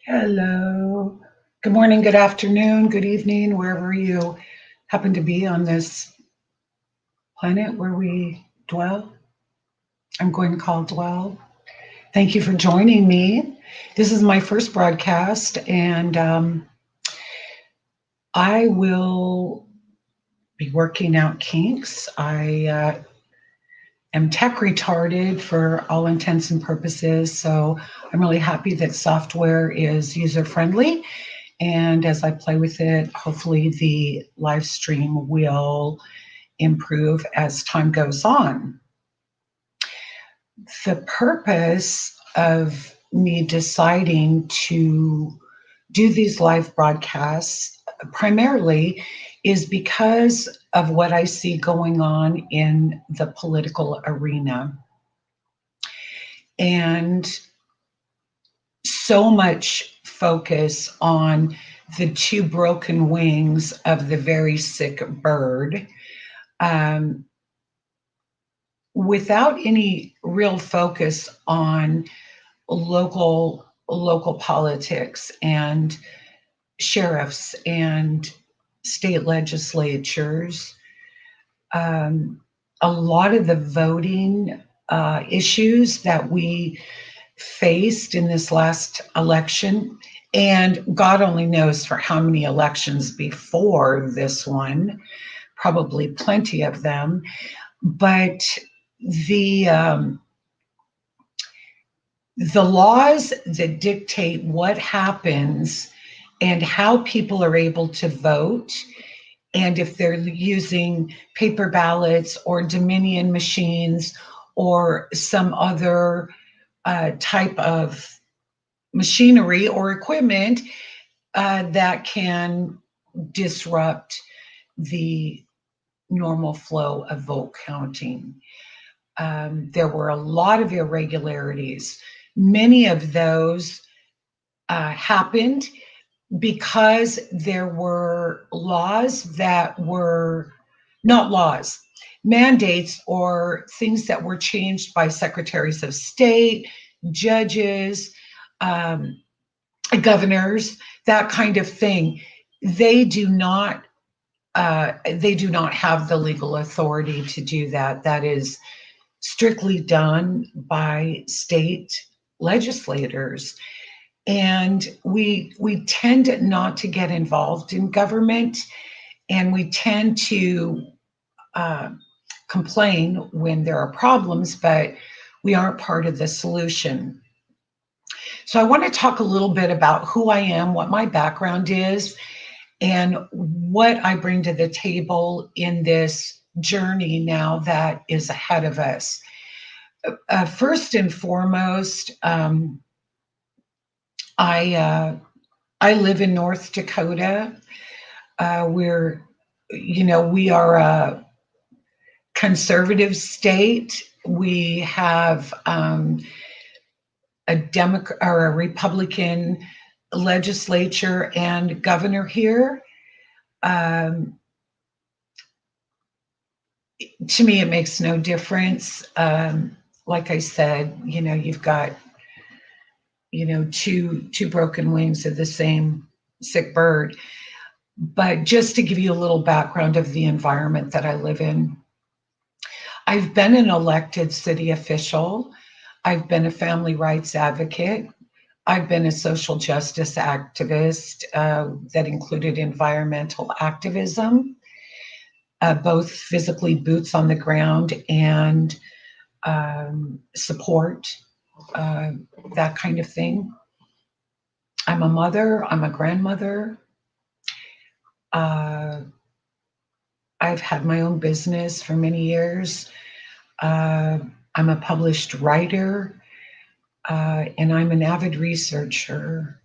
Hello. Good morning, good afternoon, good evening, wherever you happen to be on this planet where we dwell. I'm Gwen Caldwell. Thank you for joining me. This is my first broadcast, and I will be working out kinks. I am tech retarded for all intents and purposes, so I'm really happy that software is user friendly. And as I play with it, hopefully the live stream will improve as time goes on. The purpose of me deciding to do these live broadcasts primarily is because of what I see going on in the political arena. And so much focus on the two broken wings of the very sick bird, um, without any real focus on local politics and sheriffs and state legislatures. Um, a lot of the voting issues that we faced in this last election, and God only knows for how many elections before this one, probably plenty of them. But the um, the laws that dictate what happens and how people are able to vote, and if they're using paper ballots or Dominion machines or some other type of machinery or equipment that can disrupt the normal flow of vote counting. There were a lot of irregularities. Many of those happened because there were laws that were not laws, mandates or things that were changed by secretaries of state, judges, um, governors, that kind of thing. They do not. They do not have the legal authority to do that. That is strictly done by state legislators, and we tend not to get involved in government, and we tend to uh, complain when there are problems, but we aren't part of the solution. So I want to talk a little bit about who I am, what my background is, and what I bring to the table in this journey now that is ahead of us. First and foremost, I I live in North Dakota. We're, we are a conservative state. We have a Democrat or a Republican legislature and governor here. Um, to me, it makes no difference. Like I said, you've got two broken wings of the same sick bird. But just to give you a little background of the environment that I live in, I've been an elected city official. I've been a family rights advocate. I've been a social justice activist that included environmental activism, both physically boots on the ground and support, uh, that kind of thing. I'm a mother, I'm a grandmother. Uh, I've had my own business for many years. Uh, I'm a published writer, and I'm an avid researcher.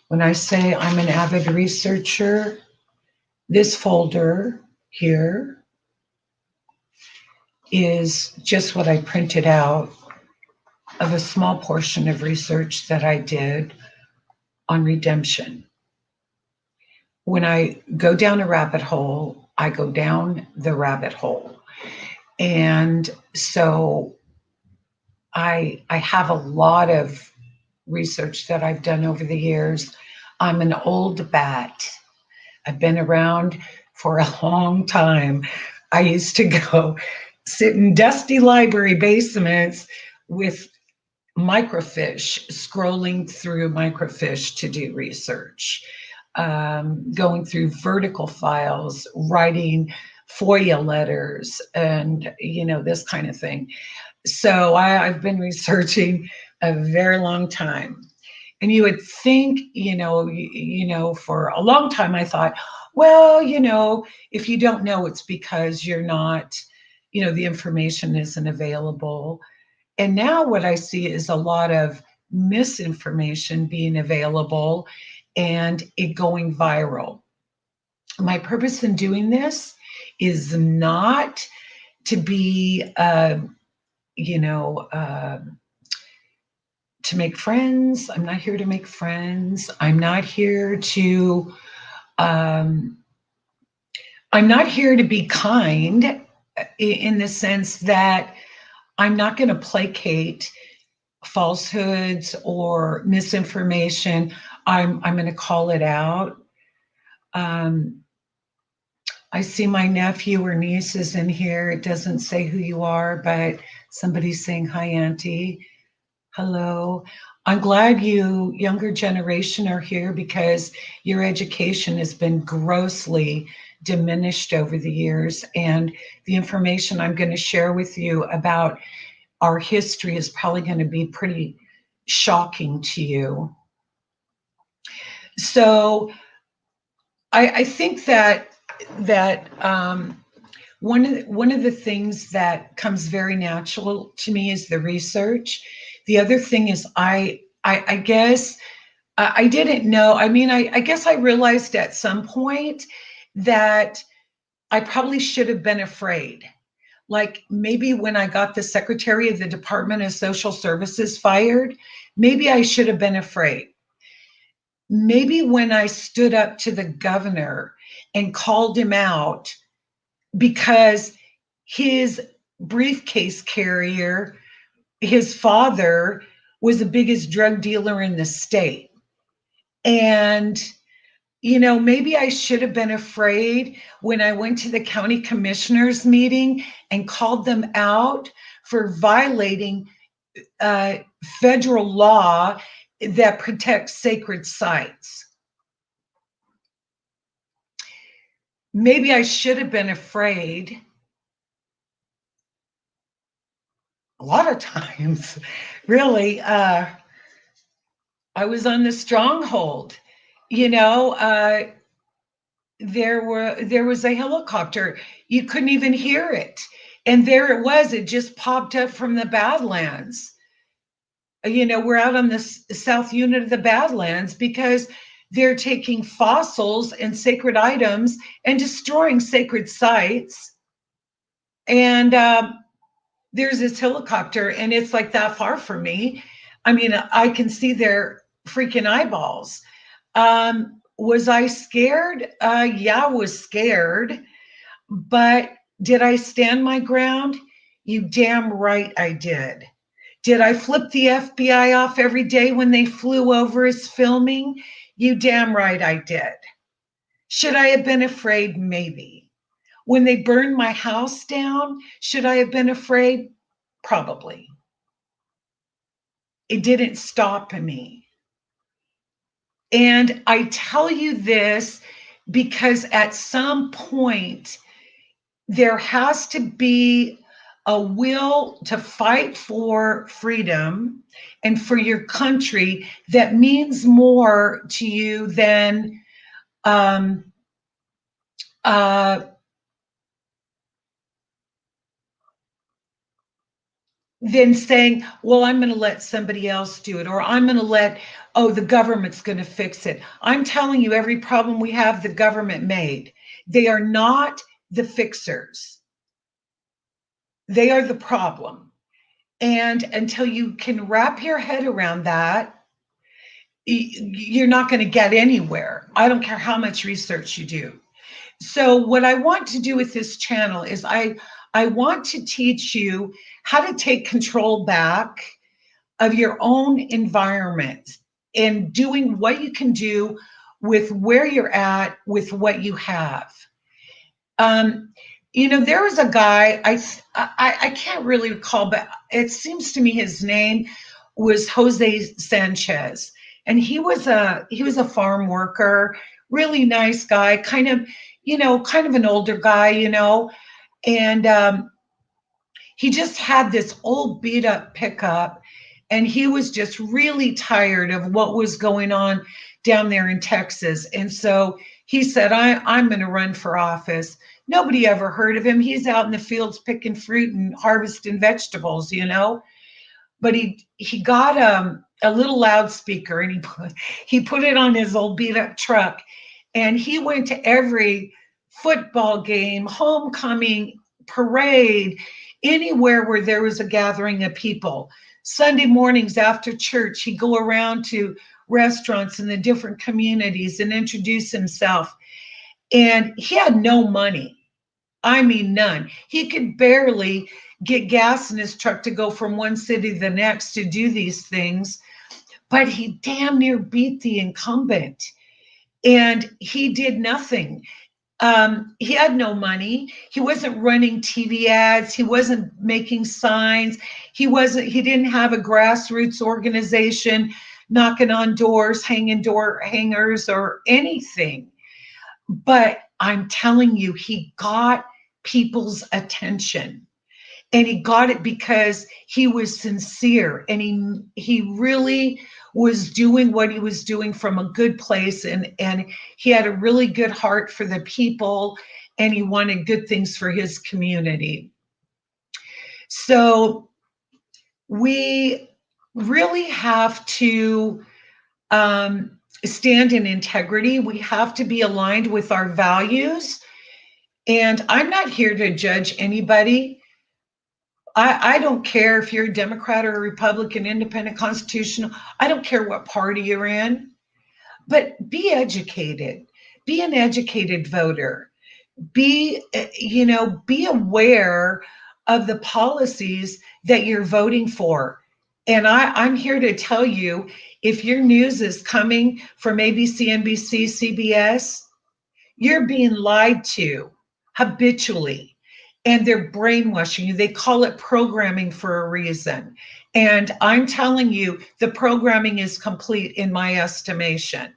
When I say I'm an avid researcher, this folder here is just what I printed out of a small portion of research that I did on redemption. When I go down a rabbit hole, I go down the rabbit hole. And so I have a lot of research that I've done over the years. I'm an old bat. I've been around for a long time. I used to go sit in dusty library basements with microfiche, scrolling through microfiche to do research, going through vertical files, writing FOIA letters, and this kind of thing. So I've been researching a very long time. And you would think, for a long time I thought, well, if you don't know, it's because you're not, the information isn't available. And now what I see is a lot of misinformation being available and it going viral. My purpose in doing this is not to be, you know, uh, to make friends. I'm not here to make friends. Um, I'm not here to be kind in the sense that I'm not going to placate falsehoods or misinformation. I'm going to call it out. Um, I see my nephew or niece is in here. It doesn't say who you are, but somebody's saying hi, Auntie. Hello. I'm glad you younger generation are here because your education has been grossly diminished over the years. And the information I'm going to share with you about our history is probably going to be pretty shocking to you. So I think that one of the things that comes very natural to me is the research. The other thing is I guess I didn't know. I mean, I guess I realized at some point that I probably should have been afraid. Like maybe when I got the secretary of the Department of Social Services fired, maybe I should have been afraid. Maybe when I stood up to the governor and called him out because his briefcase carrier, his father, was the biggest drug dealer in the state. And, maybe I should have been afraid when I went to the county commissioners meeting and called them out for violating uh, federal law that protects sacred sites. Maybe I should have been afraid a lot of times. Really, I was on the stronghold. You know, there was a helicopter. You couldn't even hear it, and there it was. It just popped up from the Badlands. We're out on the south unit of the Badlands because they're taking fossils and sacred items and destroying sacred sites. And there's this helicopter, and it's like that far from me. I mean, I can see their freaking eyeballs. Was I scared? Yeah, I was scared. But did I stand my ground? You damn right I did. Did I flip the FBI off every day when they flew over us filming? You damn right I did. Should I have been afraid? Maybe. When they burned my house down, should I have been afraid? Probably. It didn't stop me. And I tell you this because at some point, there has to be a will to fight for freedom and for your country that means more to you um, uh, than saying, well, I'm going to let somebody else do it, or I'm going to the government's going to fix it. I'm telling you, every problem we have, the government made. They are not the fixers. They are the problem. And until you can wrap your head around that, you're not going to get anywhere. I don't care how much research you do. So what I want to do with this channel is I want to teach you how to take control back of your own environment and doing what you can do with where you're at, with what you have. Um, there was a guy, I can't really recall, but it seems to me his name was Jose Sanchez, and he was a farm worker, really nice guy, kind of an older guy, and he just had this old beat up pickup, and he was just really tired of what was going on down there in Texas. And so he said, I'm going to run for office. Nobody ever heard of him. He's out in the fields picking fruit and harvesting vegetables. But he got a little loudspeaker, and he put it on his old beat up truck, and he went to every football game, homecoming, parade, anywhere where there was a gathering of people. Sunday mornings after church, he'd go around to restaurants in the different communities and introduce himself. And he had no money. I mean, none. He could barely get gas in his truck to go from one city to the next to do these things, but he damn near beat the incumbent, and he did nothing. He had no money. He wasn't running TV ads. He wasn't making signs. He didn't have a grassroots organization knocking on doors, hanging door hangers or anything. But I'm telling you, he got people's attention. And he got it because he was sincere, and he really was doing what he was doing from a good place, and he had a really good heart for the people, and he wanted good things for his community. So we really have to stand in integrity. We have to be aligned with our values. And I'm not here to judge anybody. I don't care if you're a Democrat or a Republican, independent, constitutional. I don't care what party you're in, but be educated. Be an educated voter. Be aware of the policies that you're voting for. And I'm here to tell you, if your news is coming from ABC, NBC, CBS, you're being lied to habitually, and they're brainwashing you. They call it programming for a reason. And I'm telling you, the programming is complete in my estimation.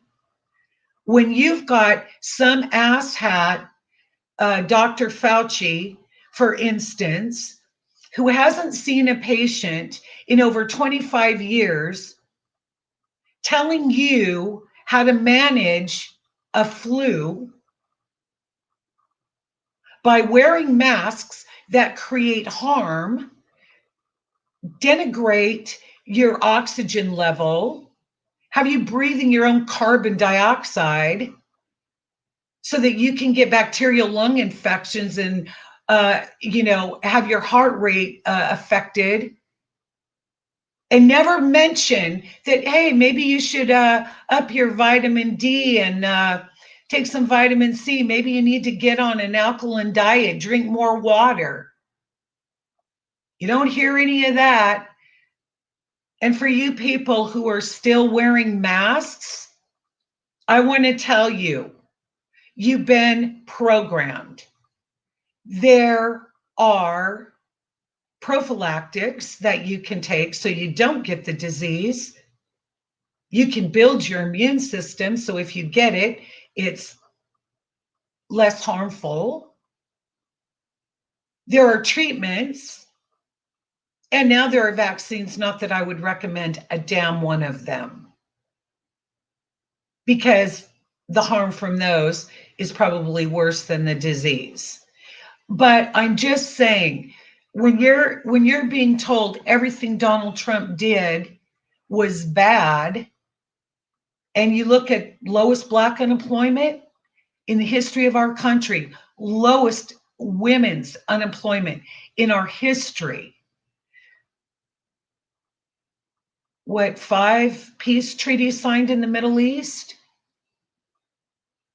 When you've got some asshat, Dr. Fauci, for instance, who hasn't seen a patient in over 25 years, telling you how to manage a flu by wearing masks that create harm, denigrate your oxygen level, have you breathing your own carbon dioxide so that you can get bacterial lung infections and have your heart rate affected, and never mention that, hey, maybe you should up your vitamin D and take some vitamin C. Maybe you need to get on an alkaline diet, drink more water. You don't hear any of that. And for you people who are still wearing masks, I want to tell you, you've been programmed. There are prophylactics that you can take so you don't get the disease. You can build your immune system so if you get it, it's less harmful. There are treatments, and now there are vaccines, not that I would recommend a damn one of them, because the harm from those is probably worse than the disease. But I'm just saying, when you're being told everything Donald Trump did was bad, and you look at lowest Black unemployment in the history of our country, lowest women's unemployment in our history. What, 5 peace treaties signed in the Middle East?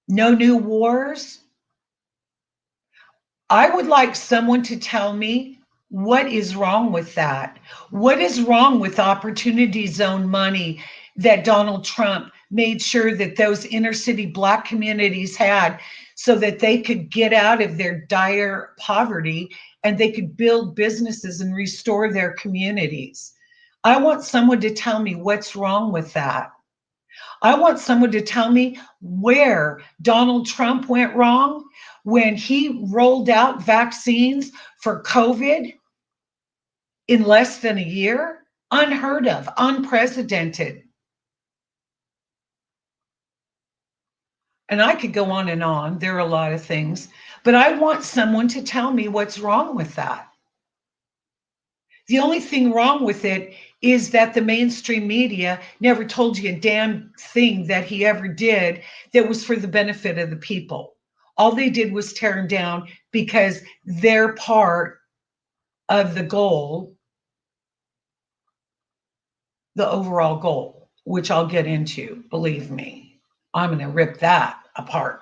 No new wars? I would like someone to tell me What is wrong with that? What is wrong with opportunity zone money that Donald Trump made sure that those inner city Black communities had so that they could get out of their dire poverty and they could build businesses and restore their communities? I want someone to tell me what's wrong with that. I want someone to tell me where Donald Trump went wrong when he rolled out vaccines for COVID in less than a year. Unheard of, unprecedented. And I could go on and on. There are a lot of things, but I want someone to tell me what's wrong with that. The only thing wrong with it is that the mainstream media never told you a damn thing that he ever did that was for the benefit of the people. All they did was tear him down because they're part of the goal, the overall goal, which I'll get into, believe me. I'm going to rip that apart.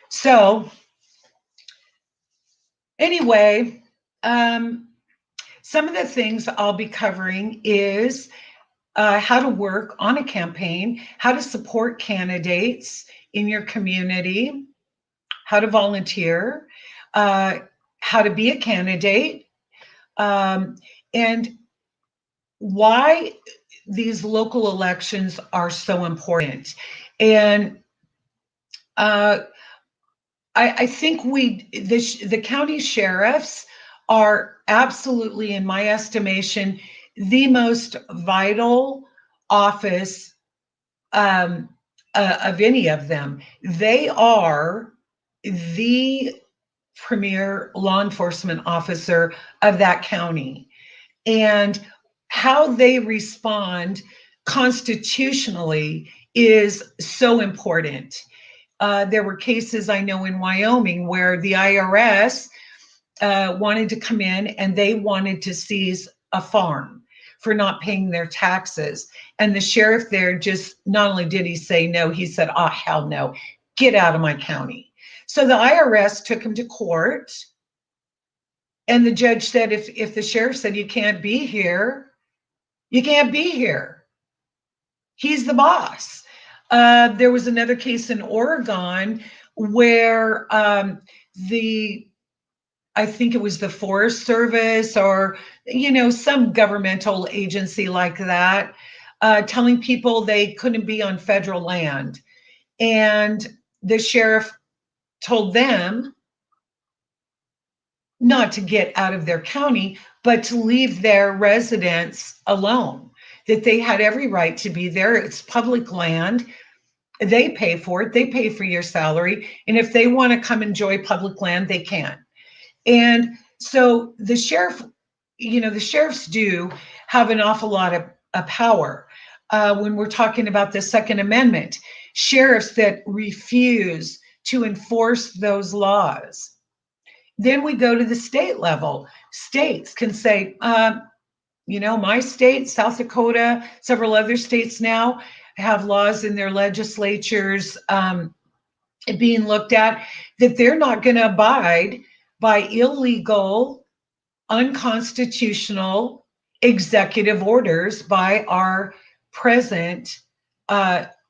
So, anyway, some of the things I'll be covering is how to work on a campaign, how to support candidates in your community, how to volunteer, how to be a candidate, and why these local elections are so important. And I think the county sheriffs are absolutely, in my estimation, the most vital office of any of them. They are the premier law enforcement officer of that county. And how they respond constitutionally is so important. There were cases I know in Wyoming where the IRS wanted to come in and they wanted to seize a farm for not paying their taxes. And the sheriff there just, not only did he say no, he said, oh, hell no, get out of my county. So the IRS took him to court. And the judge said, if the sheriff said you can't be here, you can't be here. He's the boss. There was another case in Oregon where I think it was the Forest Service or, some governmental agency like that, telling people they couldn't be on federal land. And the sheriff told them not to get out of their county, but to leave their residents alone, that they had every right to be there. It's public land. They pay for it. They pay for your salary. And if they want to come enjoy public land, they can. And so the sheriff, the sheriffs do have an awful lot of power. When we're talking about the Second Amendment, sheriffs that refuse to enforce those laws. Then we go to the state level. States can say, my state, South Dakota, several other states now have laws in their legislatures being looked at that they're not going to abide by illegal, unconstitutional executive orders by our present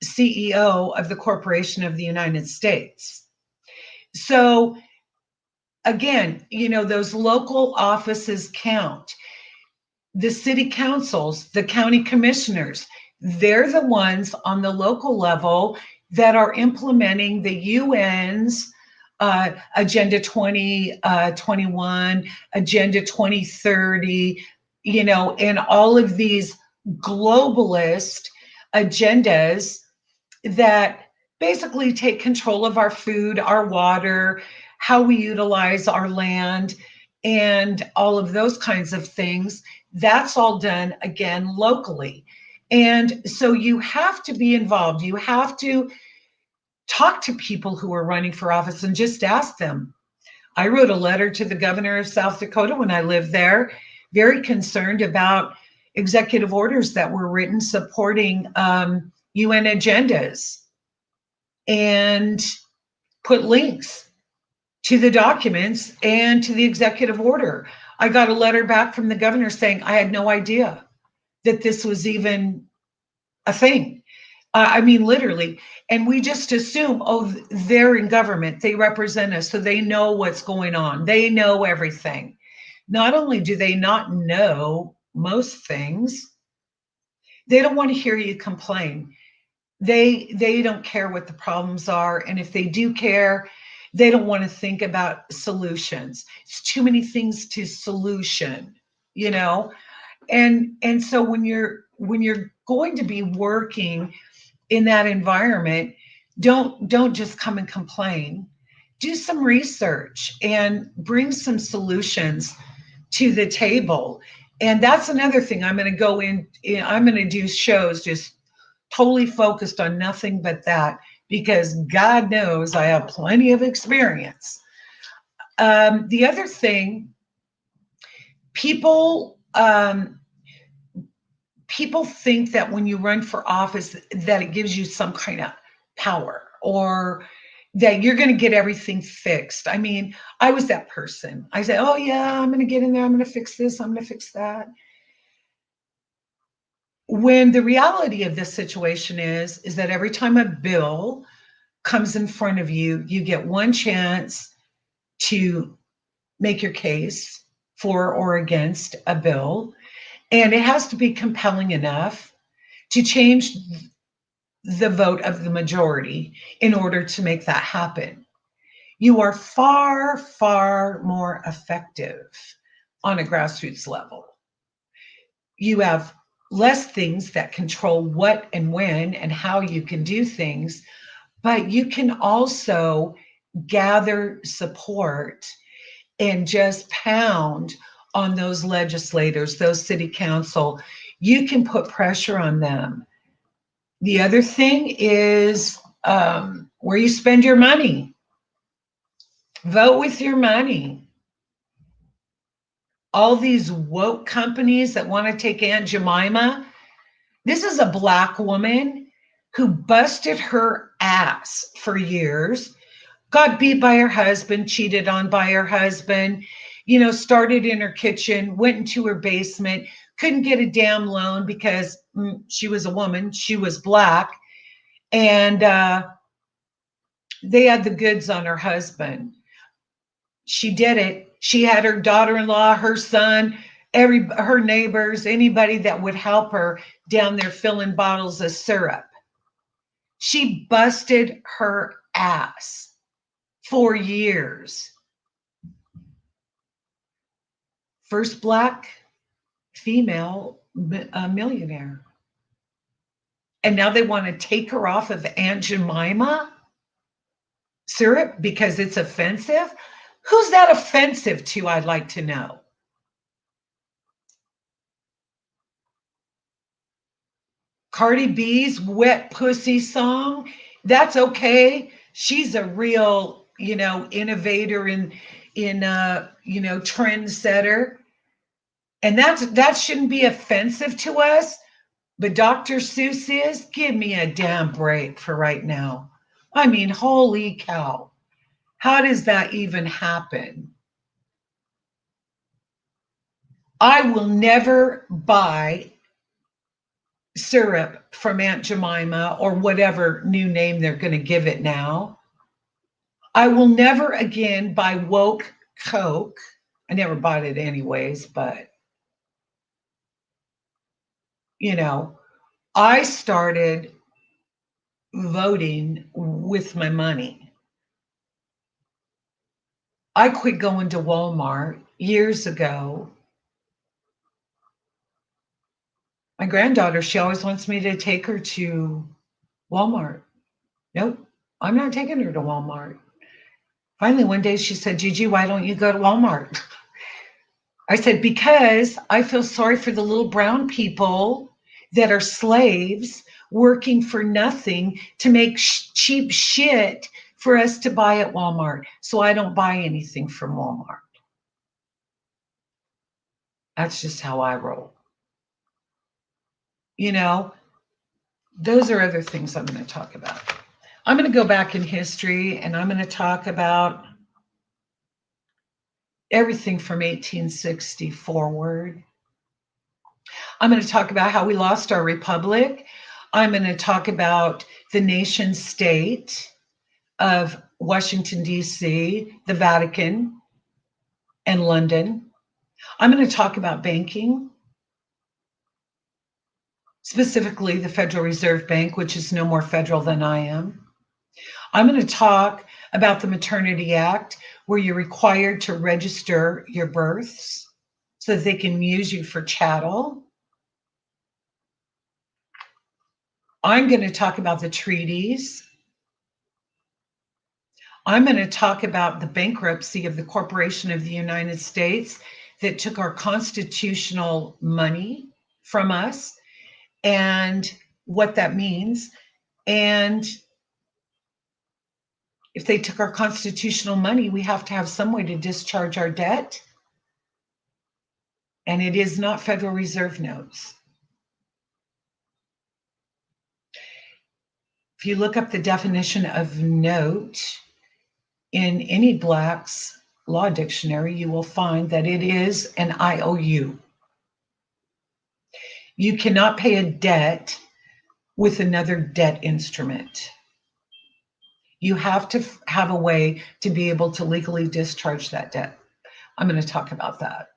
CEO of the Corporation of the United States. So again, those local offices count. The city councils, the county commissioners, they're the ones on the local level that are implementing the UN's Agenda 2021, Agenda 2030, and all of these globalist agendas that basically take control of our food, our water, how we utilize our land, and all of those kinds of things. That's all done, again, locally. And so you have to be involved. You have to talk to people who are running for office and just ask them. I wrote a letter to the governor of South Dakota when I lived there, very concerned about executive orders that were written supporting UN agendas, and put links to the documents and to the executive order. I got a letter back from the governor saying I had no idea that this was even a thing. I mean, literally. And we just assume, oh, they're in government, they represent us, so they know what's going on, they know everything. Not only do they not know most things, they don't want to hear you complain. They don't care what the problems are, and if they do care, they don't want to think about solutions. It's too many things to solution, you know. And so when you're going to be working in that environment, don't just come and complain. Do some research and bring some solutions to the table. And that's another thing I'm going to go in. I'm going to do shows just totally focused on nothing but that, because God knows I have plenty of experience. The other thing, people people think that when you run for office that it gives you some kind of power, or that you're going to get everything fixed. I mean, I was that person. I said, oh yeah, I'm going to get in there, I'm going to fix this, I'm going to fix that. When the reality of this situation is that every time a bill comes in front of you, you get one chance to make your case for or against a bill, and it has to be compelling enough to change the vote of the majority in order to make that happen. You are far, far more effective on a grassroots level. You have less things that control what and when and how you can do things, but you can also gather support and just pound on those legislators, those city council. You can put pressure on them. The other thing is where you spend your money. Vote with your money. All these woke companies that want to take Aunt Jemima. This is a Black woman who busted her ass for years, got beat by her husband, cheated on by her husband, started in her kitchen, went into her basement, couldn't get a damn loan because she was a woman, she was Black, and they had the goods on her husband. She did it. She had her daughter-in-law, her son, her neighbors, anybody that would help her down there filling bottles of syrup. She busted her ass for years. First Black female millionaire. And now they want to take her off of Aunt Jemima syrup because it's offensive? Who's that offensive to, I'd like to know. Cardi B's Wet Pussy song, that's okay. She's a real, innovator in trendsetter. And that shouldn't be offensive to us. But Dr. Seuss is, give me a damn break for right now. I mean, holy cow. How does that even happen? I will never buy syrup from Aunt Jemima or whatever new name they're going to give it now. I will never again buy woke Coke. I never bought it anyways, but I started voting with my money. I quit going to Walmart years ago. My granddaughter, she always wants me to take her to Walmart. Nope, I'm not taking her to Walmart. Finally, one day she said, Gigi, why don't you go to Walmart? I said, because I feel sorry for the little brown people that are slaves working for nothing to make cheap shit for us to buy at Walmart. So I don't buy anything from Walmart. That's just how I roll. Those are other things I'm going to talk about. I'm going to go back in history and I'm going to talk about everything from 1860 forward. I'm going to talk about how we lost our republic. I'm going to talk about the nation state of Washington, D.C., the Vatican, and London. I'm going to talk about banking, specifically the Federal Reserve Bank, which is no more federal than I am. I'm going to talk about the Maternity Act, where you're required to register your births so that they can use you for chattel. I'm going to talk about the treaties. I'm going to talk about the bankruptcy of the Corporation of the United States that took our constitutional money from us and what that means. And if they took our constitutional money, we have to have some way to discharge our debt. And it is not Federal Reserve notes. If you look up the definition of note in any Black's Law Dictionary, you will find that it is an IOU. You cannot pay a debt with another debt instrument. You have to have a way to be able to legally discharge that debt. I'm going to talk about that.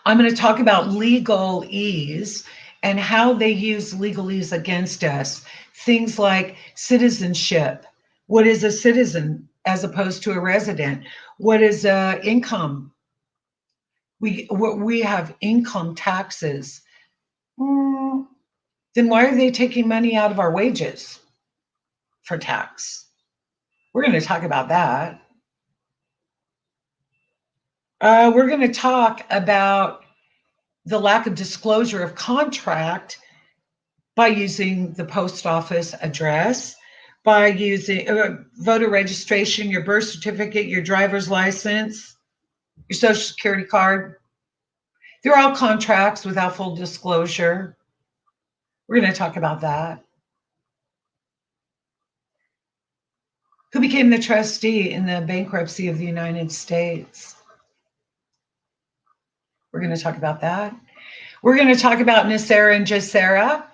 I'm going to talk about legalese and how they use legalese against us. Things like citizenship. What is a citizen as opposed to a resident? What is income? We have income taxes. Then why are they taking money out of our wages for tax? We're going to talk about that. We're going to talk about the lack of disclosure of contract by using the post office address, by using voter registration, your birth certificate, your driver's license, your social security card. They're all contracts without full disclosure. We're going to talk about that. Who became the trustee in the bankruptcy of the United States? We're going to talk about that. We're going to talk about Nasera and Jacera.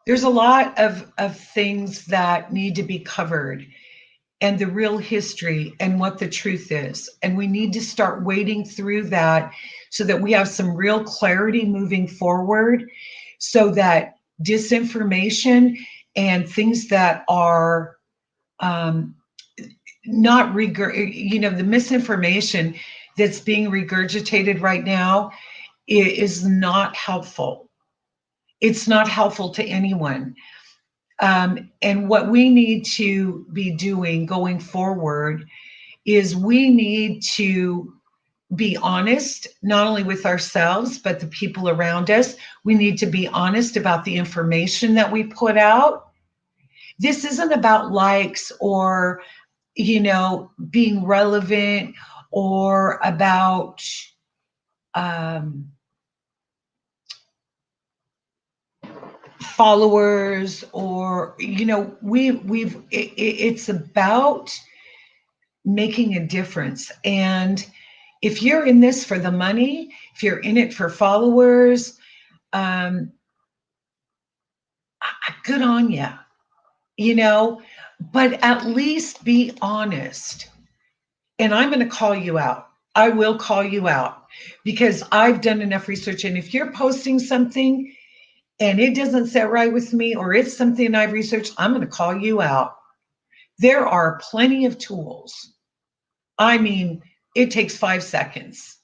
There's a lot of things that need to be covered, and the real history and what the truth is. And we need to start wading through that so that we have some real clarity moving forward, so that disinformation and things that are not the misinformation that's being regurgitated right now is not helpful. It's not helpful to anyone. And what we need to be doing going forward is we need to be honest, not only with ourselves, but the people around us. We need to be honest about the information that we put out. This isn't about likes or, being relevant or about followers or it's about making a difference. And if you're in this for the money, if you're in it for followers, good on you, but at least be honest. And I'm going to call you out. I will call you out because I've done enough research. And if you're posting something and it doesn't sit right with me, or it's something I've researched, I'm going to call you out. There are plenty of tools. I mean, it takes 5 seconds,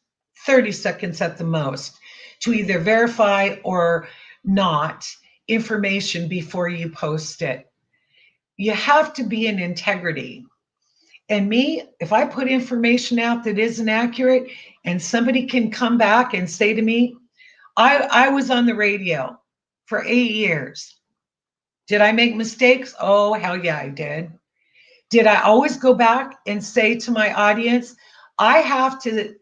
30 seconds at the most, to either verify or not information before you post it. You have to be in integrity. And me, if I put information out that isn't accurate and somebody can come back and say to me, I was on the radio for 8 years. Did I make mistakes? Oh, hell yeah, I did. Did I always go back and say to my audience, I have to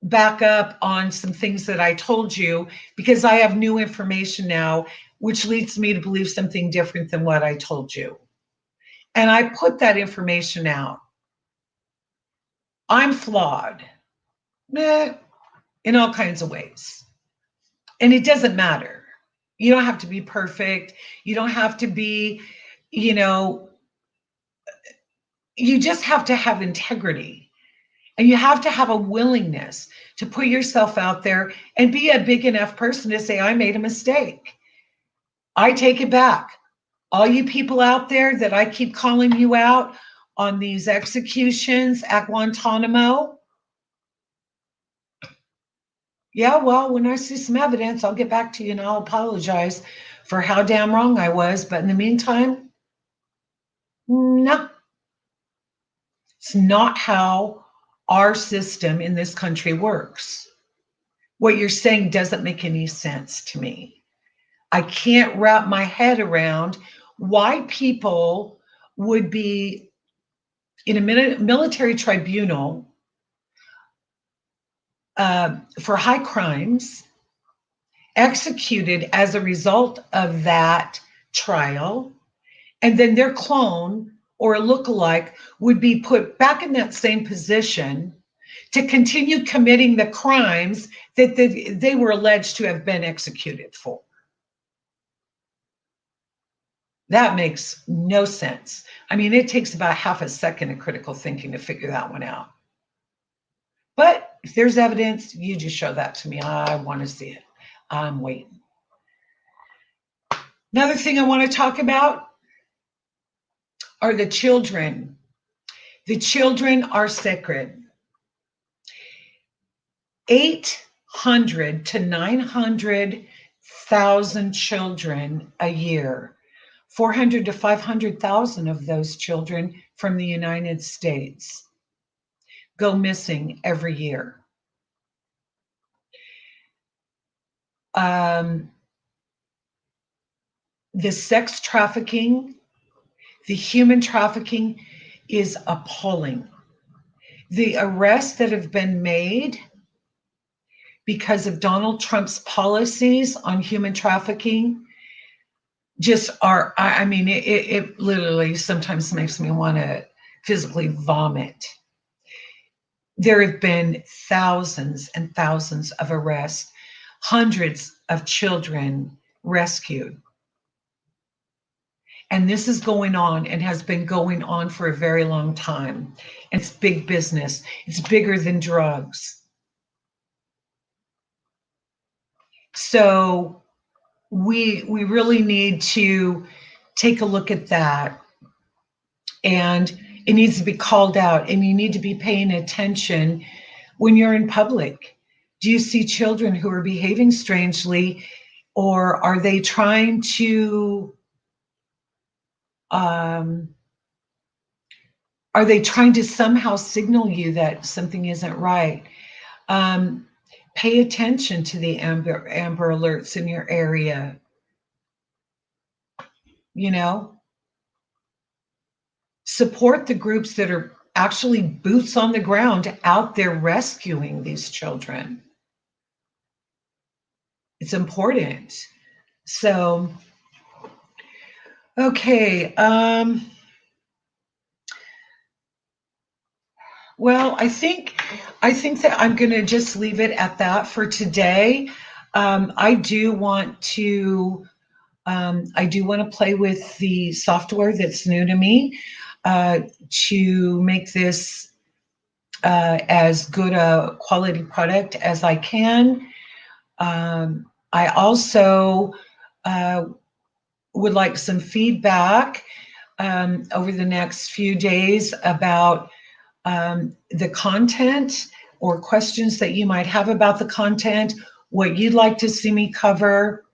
back up on some things that I told you because I have new information now which leads me to believe something different than what I told you. And I put that information out. I'm flawed, in all kinds of ways. And it doesn't matter. You don't have to be perfect. You don't have to be, you know, you just have to have integrity. And you have to have a willingness to put yourself out there and be a big enough person to say, I made a mistake. I take it back. All you people out there that I keep calling you out on these executions at Guantanamo, yeah, well, when I see some evidence, I'll get back to you and I'll apologize for how damn wrong I was. But in the meantime, no, it's not how our system in this country works. What you're saying doesn't make any sense to me. I can't wrap my head around why people would be in a military tribunal for high crimes, executed as a result of that trial, and then their clone or a lookalike would be put back in that same position to continue committing the crimes that they were alleged to have been executed for. That makes no sense. I mean, it takes about half a second of critical thinking to figure that one out. But if there's evidence, you just show that to me. I want to see it. I'm waiting. Another thing I want to talk about are the children. The children are sacred. 800 to 900,000 children a year. 400 to 500,000 of those children from the United States go missing every year. The sex trafficking, the human trafficking is appalling. The arrests that have been made because of Donald Trump's policies on human trafficking just are, I mean, it literally sometimes makes me want to physically vomit. There have been thousands and thousands of arrests, hundreds of children rescued. And this is going on and has been going on for a very long time. And it's big business. It's bigger than drugs. So we really need to take a look at that. And it needs to be called out, and you need to be paying attention when you're in public. Do you see children who are behaving strangely, or are they trying to somehow signal you that something isn't right? Pay attention to the amber alerts in your area. You know, support the groups that are actually boots on the ground out there rescuing these children. It's important. So, okay. Well, I think that I'm going to just leave it at that for today. I do want to play with the software that's new to me to make this as good a quality product as I can. I also would like some feedback over the next few days about the content or questions that you might have about the content, what you'd like to see me cover.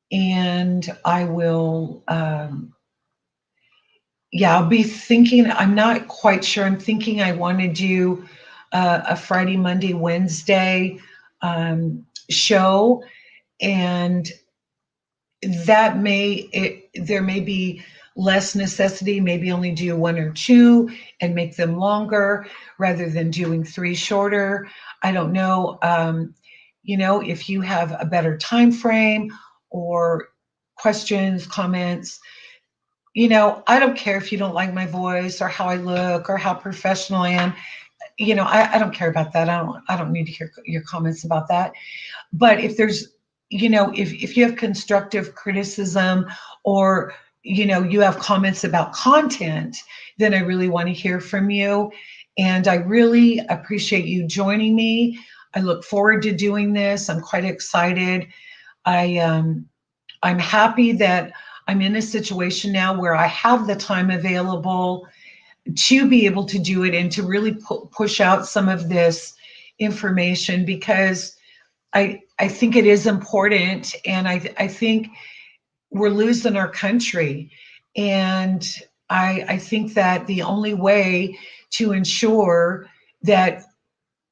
And I will, I'll be thinking, I'm not quite sure. I'm thinking I want to do a Friday, Monday, Wednesday show. And that there may be less necessity, maybe only do one or two and make them longer rather than doing three shorter. I don't know. if you have a better time frame or questions, comments, I don't care if you don't like my voice or how I look or how professional I am. I don't care about that. I don't need to hear your comments about that. But if there's, if you have constructive criticism, or you have comments about content, then I really want to hear from you. And I really appreciate you joining me. I look forward to doing this. I'm quite excited. I'm happy that I'm in a situation now where I have the time available to be able to do it and to really push out some of this information, because I think it is important, and I think we're losing our country. And I think that the only way to ensure that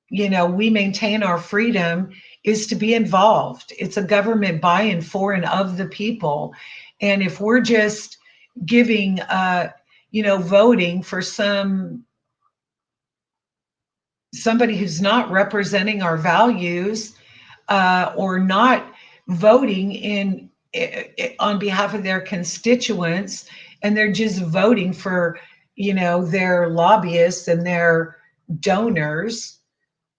we maintain our freedom is to be involved. It's a government by and for and of the people. And if we're just giving voting for somebody who's not representing our values, or not voting on behalf of their constituents, and they're just voting for their lobbyists and their donors,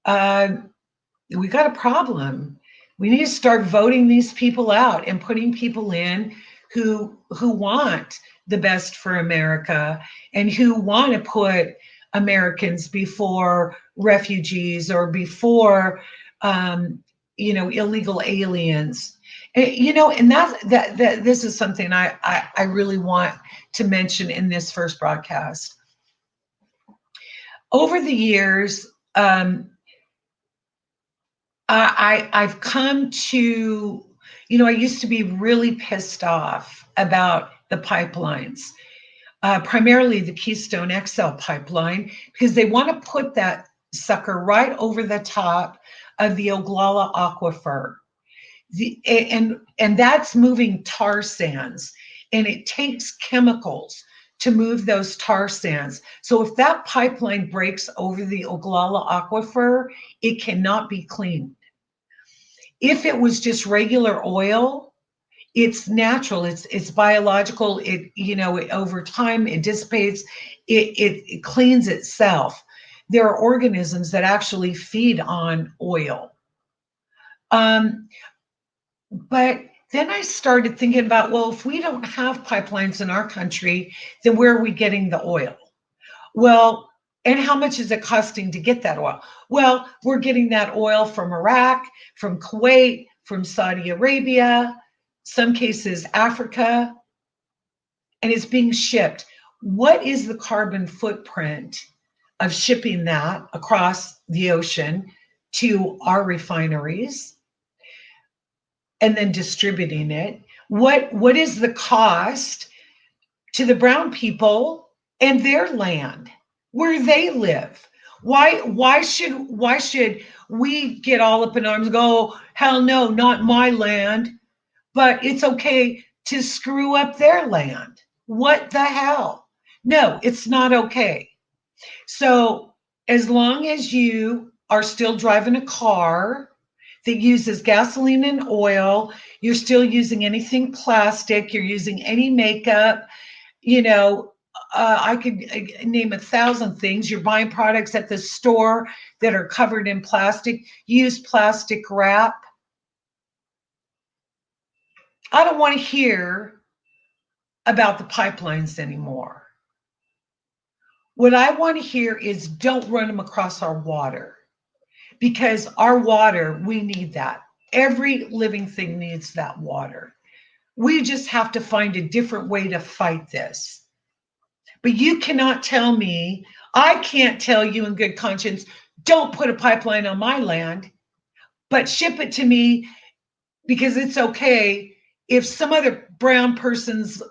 we got a problem. We need to start voting these people out and putting people in who want the best for America, and who want to put Americans before refugees, or before illegal aliens. And that this is something I really want to mention in this first broadcast. Over the years, I've come to, I used to be really pissed off about the pipelines, primarily the Keystone XL pipeline, because they want to put that sucker right over the top of the Oglala Aquifer. And that's moving tar sands, and it takes chemicals to move those tar sands. So if that pipeline breaks over the Oglala Aquifer, it cannot be cleaned. If it was just regular oil, it's natural, it's biological, over time it dissipates, it cleans itself. There are organisms that actually feed on oil. But then I started thinking about, well, if we don't have pipelines in our country, then where are we getting the oil? Well, and how much is it costing to get that oil? Well, we're getting that oil from Iraq, from Kuwait, from Saudi Arabia, some cases Africa, and it's being shipped. What is the carbon footprint of shipping that across the ocean to our refineries and then distributing it? What is the cost to the brown people and their land, where they live? Why should we get all up in arms and go, oh, hell no, not my land, but it's okay to screw up their land? What the hell? No, it's not okay. So as long as you are still driving a car that uses gasoline and oil, you're still using anything plastic, you're using any makeup, I could name 1,000 things. You're buying products at the store that are covered in plastic, use plastic wrap. I don't want to hear about the pipelines anymore. What I want to hear is, don't run them across our water, because our water, we need that. Every living thing needs that water. We just have to find a different way to fight this. But you cannot tell me, I can't tell you in good conscience, don't put a pipeline on my land, but ship it to me because it's okay if some other brown person's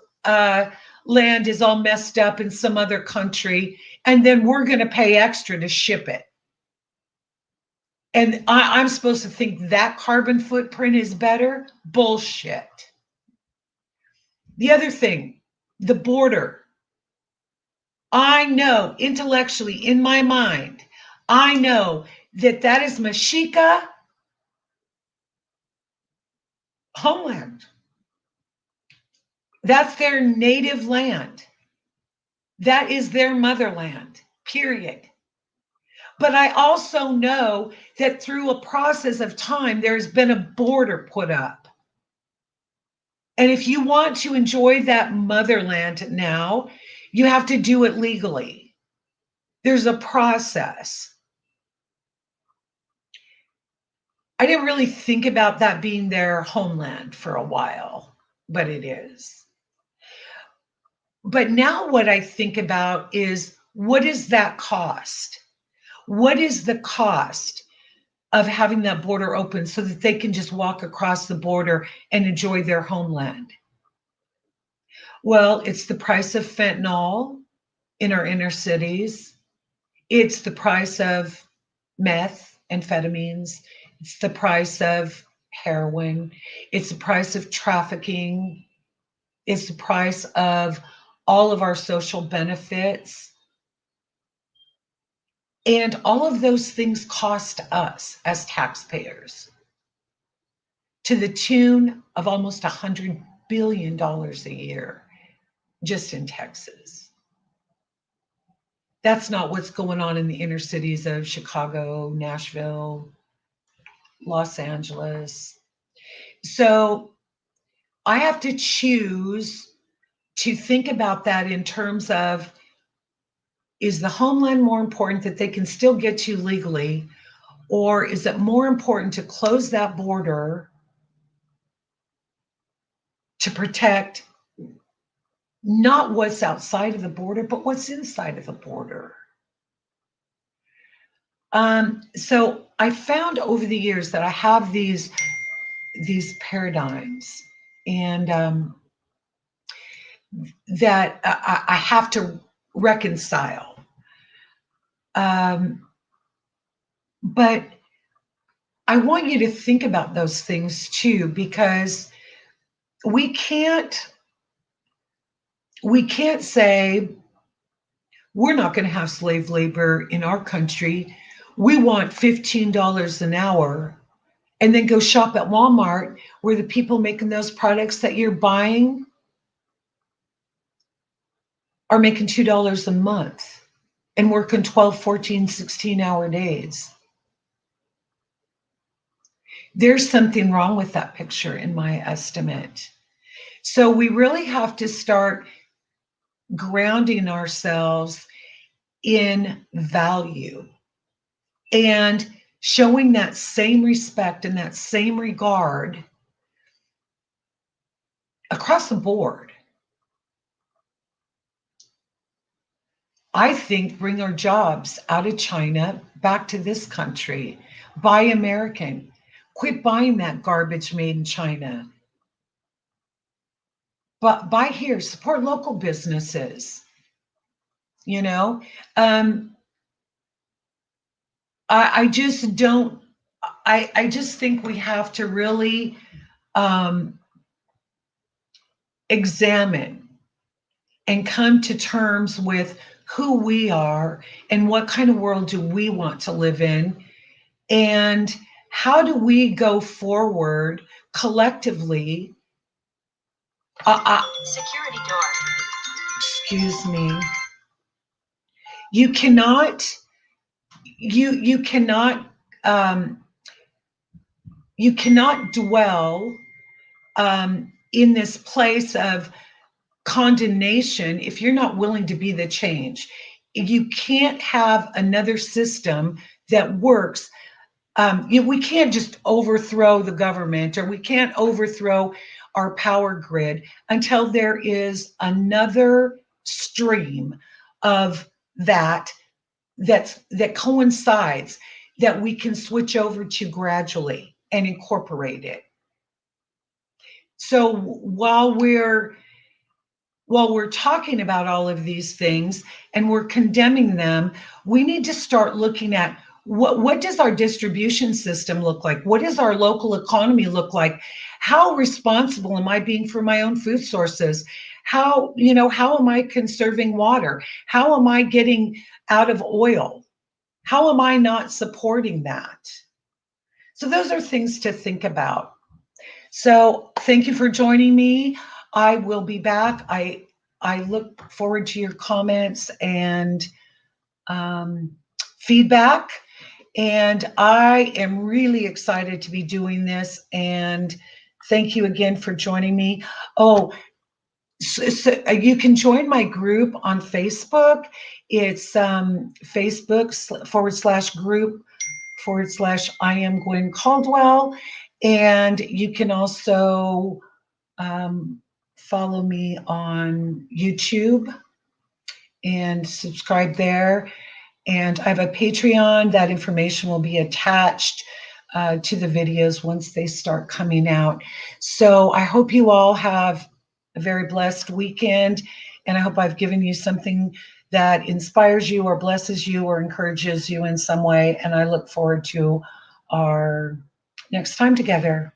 land is all messed up in some other country, and then we're going to pay extra to ship it. And I'm supposed to think that carbon footprint is better? Bullshit. The other thing, the border. I know intellectually in my mind, I know that is Mashika homeland. That's their native land. That is their motherland, period. But I also know that through a process of time, there's been a border put up. And if you want to enjoy that motherland now, you have to do it legally. There's a process. I didn't really think about that being their homeland for a while, but it is. But now what I think about is, what is that cost? What is the cost of having that border open so that they can just walk across the border and enjoy their homeland? Well, it's the price of fentanyl in our inner cities. It's the price of meth, amphetamines. It's the price of heroin. It's the price of trafficking. It's the price of all of our social benefits. And all of those things cost us as taxpayers to the tune of almost $100 billion a year just in Texas. That's not what's going on in the inner cities of Chicago, Nashville, Los Angeles. So I have to choose to think about that in terms of, is the homeland more important that they can still get to legally, or is it more important to close that border to protect not what's outside of the border, but what's inside of the border? So I found over the years that I have these paradigms, and that I have to reconcile. But I want you to think about those things too, because we can't say we're not going to have slave labor in our country. We want $15 an hour, and then go shop at Walmart where the people making those products that you're buying are making $2 a month and working 12, 14, 16-hour days. There's something wrong with that picture, in my estimate. So we really have to start grounding ourselves in value and showing that same respect and that same regard across the board. I think bring our jobs out of China back to this country. Buy American. Quit buying that garbage made in China. But buy here, support local businesses. You know, I just don't, I just think we have to really examine and come to terms with who we are and what kind of world do we want to live in, and how do we go forward collectively. Security door. Excuse me. You cannot. You cannot. You cannot dwell in this place of condemnation if you're not willing to be the change. You can't have another system that works. We can't just overthrow the government, or we can't overthrow our power grid until there is another stream of that coincides, that we can switch over to gradually and incorporate it. So while we're talking about all of these things and we're condemning them, we need to start looking at what does our distribution system look like? What does our local economy look like? How responsible am I being for my own food sources? How am I conserving water? How am I getting out of oil? How am I not supporting that? So those are things to think about. So thank you for joining me. I will be back. I look forward to your comments and um, feedback. And I am really excited to be doing this. And thank you again for joining me. Oh, you can join my group on Facebook. It's Facebook/group/ I am Gwen Caldwell. And you can also um, follow me on YouTube and subscribe there. And I have a Patreon. That information will be attached to the videos once they start coming out. So I hope you all have a very blessed weekend. And I hope I've given you something that inspires you or blesses you or encourages you in some way. And I look forward to our next time together.